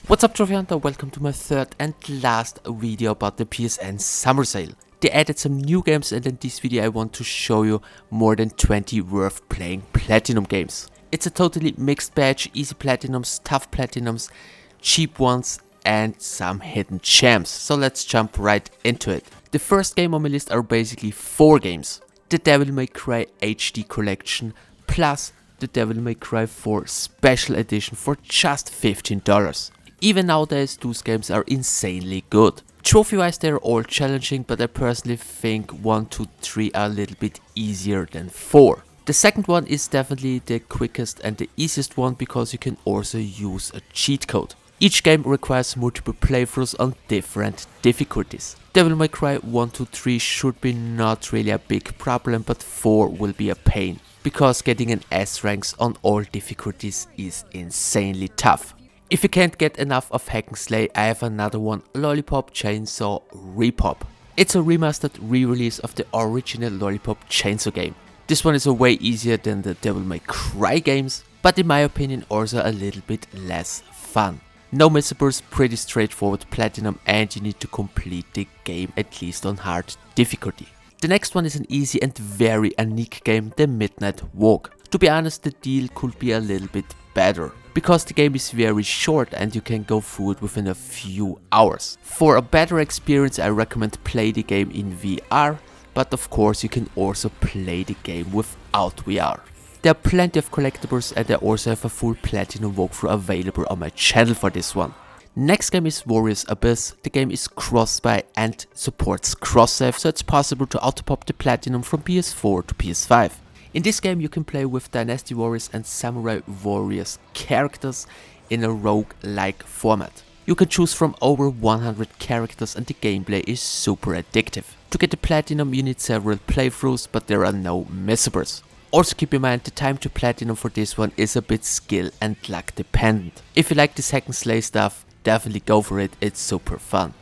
What's up, Trophy Hunter? Welcome to my third and last video about the PSN summer sale. They added some new games, and in this video I want to show you more than 20 worth playing platinum games. It's a totally mixed batch: easy platinums, tough platinums, cheap ones and some hidden gems. So let's jump right into it. The first game on my list are basically 4 games. The Devil May Cry HD Collection plus the Devil May Cry 4 Special Edition for just $15. Even nowadays those games are insanely good. Trophy wise they are all challenging, but I personally think 1, 2, 3 are a little bit easier than 4. The second one is definitely the quickest and the easiest one because you can also use a cheat code. Each game requires multiple playthroughs on different difficulties. Devil May Cry 1, 2, 3 should be not really a big problem, but 4 will be a pain, because getting an S ranks on all difficulties is insanely tough. If you can't get enough of Hack and Slay, I have another one: Lollipop Chainsaw Repop. It's a remastered re-release of the original Lollipop Chainsaw game. This one is a way easier than the Devil May Cry games, but in my opinion also a little bit less fun. No missables, pretty straightforward platinum, and you need to complete the game at least on hard difficulty. The next one is an easy and very unique game, The Midnight Walk. To be honest, the deal could be a little bit better, because the game is very short and you can go through it within a few hours. For a better experience I recommend play the game in VR, but of course you can also play the game without VR. There are plenty of collectibles, and I also have a full platinum walkthrough available on my channel for this one. Next game is Warriors Abyss. The game is cross-buy and supports cross-save, so it's possible to auto-pop the platinum from PS4 to PS5. In this game you can play with Dynasty Warriors and Samurai Warriors characters in a rogue-like format. You can choose from over 100 characters and the gameplay is super addictive. To get the platinum you need several playthroughs, but there are no missables. Also keep in mind the time to platinum for this one is a bit skill and luck dependent. If you like this hack and slay stuff, definitely go for it, it's super fun.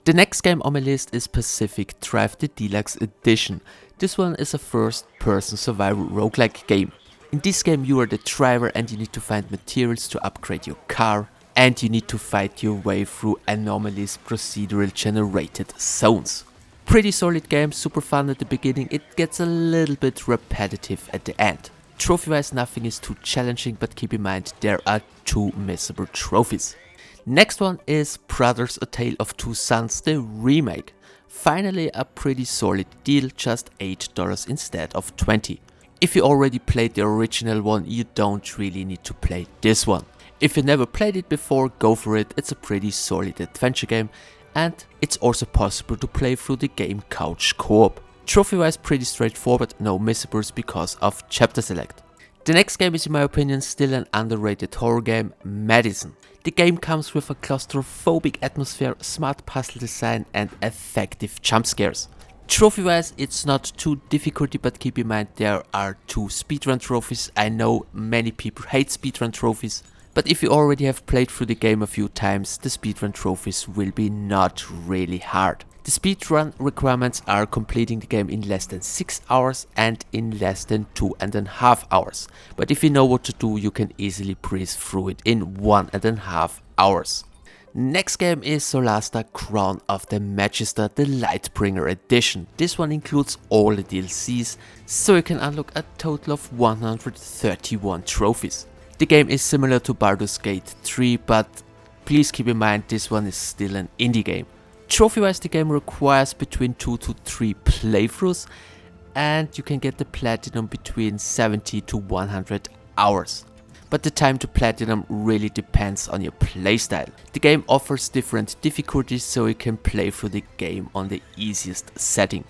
The next game on my list is Pacific Drive, the Deluxe Edition. This one is a first-person survival roguelike game. In this game you are the driver and you need to find materials to upgrade your car, and you need to fight your way through anomalous procedural generated zones. Pretty solid game, super fun at the beginning, it gets a little bit repetitive at the end. Trophy wise nothing is too challenging, but keep in mind there are 2 missable trophies. Next one is Brothers: A Tale of Two Sons, the remake. Finally a pretty solid deal, just $8 instead of 20. If you already played the original one, you don't really need to play this one. If you never played it before, go for it, it's a pretty solid adventure game, and it's also possible to play through the game couch co-op. Trophy wise pretty straightforward, no missables because of chapter select. The next game is in my opinion still an underrated horror game, Madison. The game comes with a claustrophobic atmosphere, smart puzzle design and effective jump scares. Trophy wise it's not too difficult, but keep in mind there are 2 speedrun trophies. I know many people hate speedrun trophies, but if you already have played through the game a few times, the speedrun trophies will be not really hard. The speedrun requirements are completing the game in less than 6 hours and in less than 2.5 hours. But if you know what to do, you can easily breeze through it in 1.5 hours. Next game is Solasta: Crown of the Magister, the Lightbringer Edition. This one includes all the DLCs, so you can unlock a total of 131 trophies. The game is similar to Baldur's Gate 3, but please keep in mind this one is still an indie game. Trophy wise the game requires between 2 to 3 playthroughs, and you can get the platinum between 70 to 100 hours. But the time to platinum really depends on your playstyle. The game offers different difficulties, so you can play through the game on the easiest setting.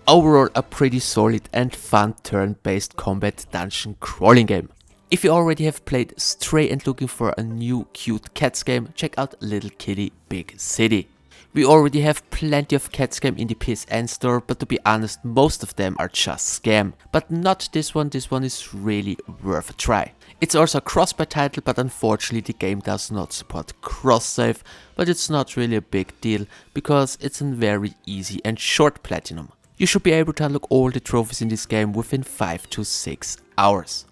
Overall a pretty solid and fun turn-based combat dungeon crawling game. If you already have played Stray and looking for a new cute cats game, check out Little Kitty Big City. We already have plenty of cats game in the PSN store, but to be honest most of them are just scam. But not this one is really worth a try. It's also a cross-buy title, but unfortunately the game does not support cross-save, but it's not really a big deal because it's a very easy and short platinum. You should be able to unlock all the trophies in this game within 5 to 6 hours.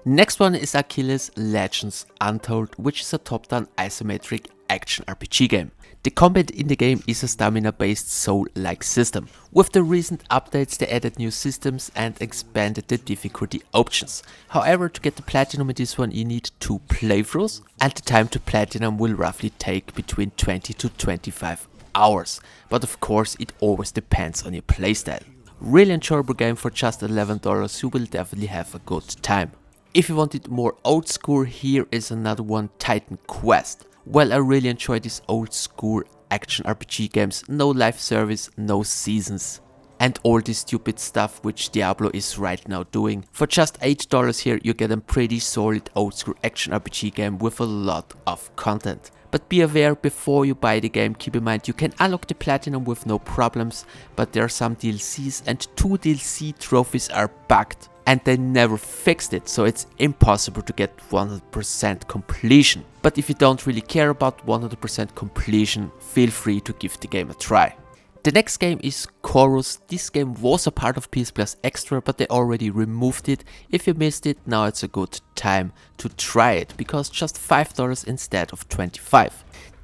Next one is Achilles Legends Untold, which is a top-down isometric action RPG game. The combat in the game is a stamina-based soul-like system. With the recent updates they added new systems and expanded the difficulty options. However, to get the platinum in this one you need 2 playthroughs, and the time to platinum will roughly take between 20 to 25 hours. But of course it always depends on your playstyle. Really enjoyable game. For just $11 you will definitely have a good time. If you wanted more old school, here is another one, Titan Quest. Well, I really enjoy these old school action RPG games, no live service, no seasons, and all this stupid stuff which Diablo is right now doing. For just $8 here you get a pretty solid old school action RPG game with a lot of content. But be aware, before you buy the game, keep in mind you can unlock the platinum with no problems, but there are some DLCs and 2 DLC trophies are bugged. And they never fixed it, so it's impossible to get 100% completion. But if you don't really care about 100% completion, feel free to give the game a try. The next game is Chorus. This game was a part of PS Plus Extra, but they already removed it. If you missed it, now it's a good time to try it, because just $5 instead of $25.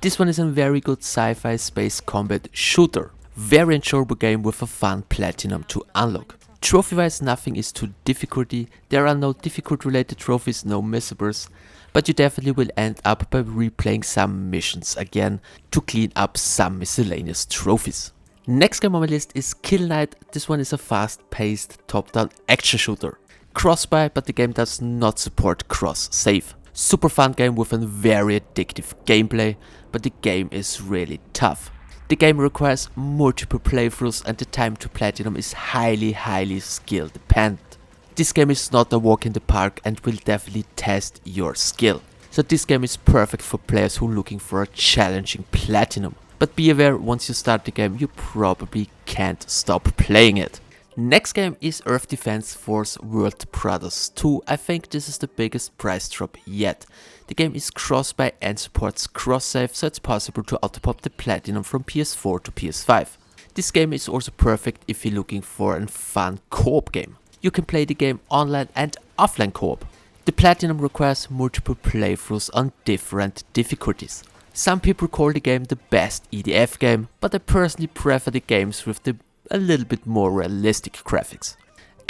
This one is a very good sci-fi space combat shooter. Very enjoyable game with a fun platinum to unlock. Trophy wise nothing is too difficulty, there are no difficult related trophies, no missables, but you definitely will end up by replaying some missions again to clean up some miscellaneous trophies. Next game on my list is Kill Knight. This one is a fast paced top down action shooter. Cross-buy, but the game does not support cross-save. Super fun game with a very addictive gameplay, but the game is really tough. The game requires multiple playthroughs and the time to platinum is highly skill dependent. This game is not a walk in the park and will definitely test your skill. So this game is perfect for players who are looking for a challenging platinum. But be aware, once you start the game you probably can't stop playing it. Next game is Earth Defense Force World Brothers 2. I think this is the biggest price drop yet. The game is cross-buy and supports cross-save, so it's possible to auto-pop the platinum from PS4 to PS5. This game is also perfect if you're looking for a fun co-op game. You can play the game online and offline co-op. The platinum requires multiple playthroughs on different difficulties. Some people call the game the best EDF game, but I personally prefer the games with a little bit more realistic graphics.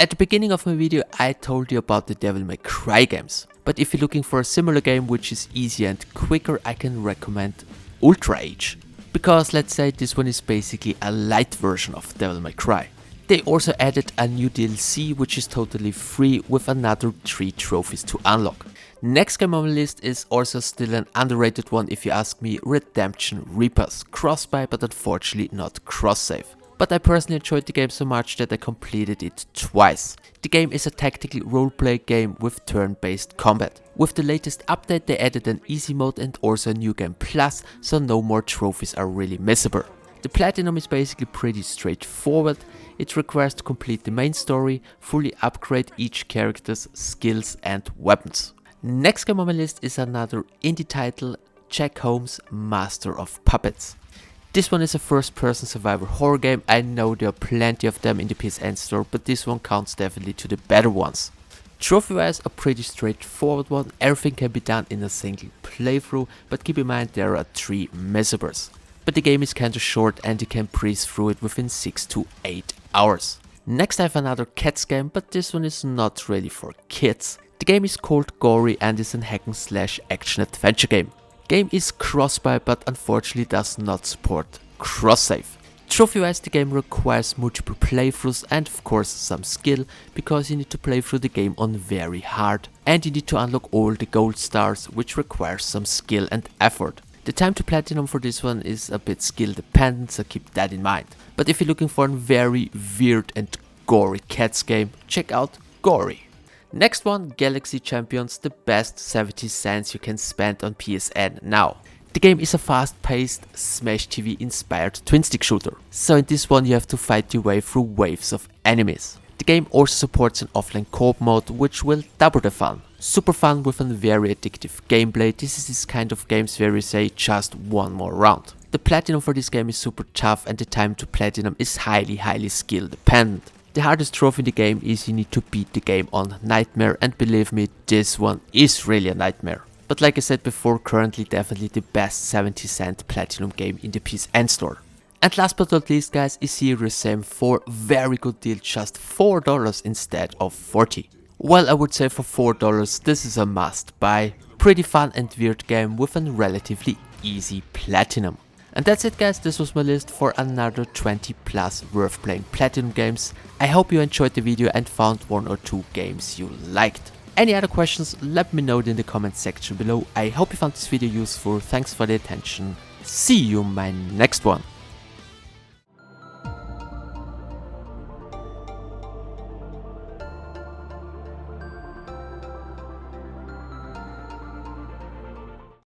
At the beginning of my video I told you about the Devil May Cry games, but if you're looking for a similar game which is easier and quicker, I can recommend Ultra Age. Because let's say this one is basically a light version of Devil May Cry. They also added a new DLC which is totally free with another 3 trophies to unlock. Next game on my list is also still an underrated one if you ask me, Redemption Reapers. Cross-buy but unfortunately not cross-save. But I personally enjoyed the game so much that I completed it twice. The game is a tactical roleplay game with turn-based combat. With the latest update they added an easy mode and also a new game plus, so no more trophies are really missable. The platinum is basically pretty straightforward. It requires to complete the main story, fully upgrade each character's skills and weapons. Next game on my list is another indie title, Czech Holmes, Master of Puppets. This one is a first-person survival horror game. I know there are plenty of them in the PSN store, but this one counts definitely to the better ones. Trophy-wise, a pretty straightforward one. Everything can be done in a single playthrough, but keep in mind there are 3 missables. But the game is kinda short and you can breeze through it within 6 to 8 hours. Next I have another cats game, but this one is not really for kids. The game is called Gory and is an hack and slash action adventure game. Game is cross-buy but unfortunately does not support cross-save. Trophy-wise the game requires multiple playthroughs and of course some skill, because you need to play through the game on very hard and you need to unlock all the gold stars, which requires some skill and effort. The time to platinum for this one is a bit skill dependent, so keep that in mind. But if you're looking for a very weird and gory cats game, check out Gory. Next one, Galaxy Champions, the best 70 cents you can spend on PSN now. The game is a fast-paced, Smash TV inspired twin-stick shooter. So in this one you have to fight your way through waves of enemies. The game also supports an offline co-op mode which will double the fun. Super fun with a very addictive gameplay. This is this kind of games where you say just one more round. The platinum for this game is super tough and the time to platinum is highly skill dependent. The hardest trophy in the game is you need to beat the game on Nightmare, and believe me, this one is really a nightmare. but like I said before, currently definitely the best 70-cent platinum game in the PSN store. And last but not least guys, is here same for very good deal, just $4 instead of 40. Well, I would say for $4 this is a must buy. Pretty fun and weird game with a relatively easy platinum. And that's it guys, this was my list for another 20 plus worth playing platinum games. I hope you enjoyed the video and found one or two games you liked. Any other questions, let me know in the comment section below. I hope you found this video useful, thanks for the attention. See you in my next one.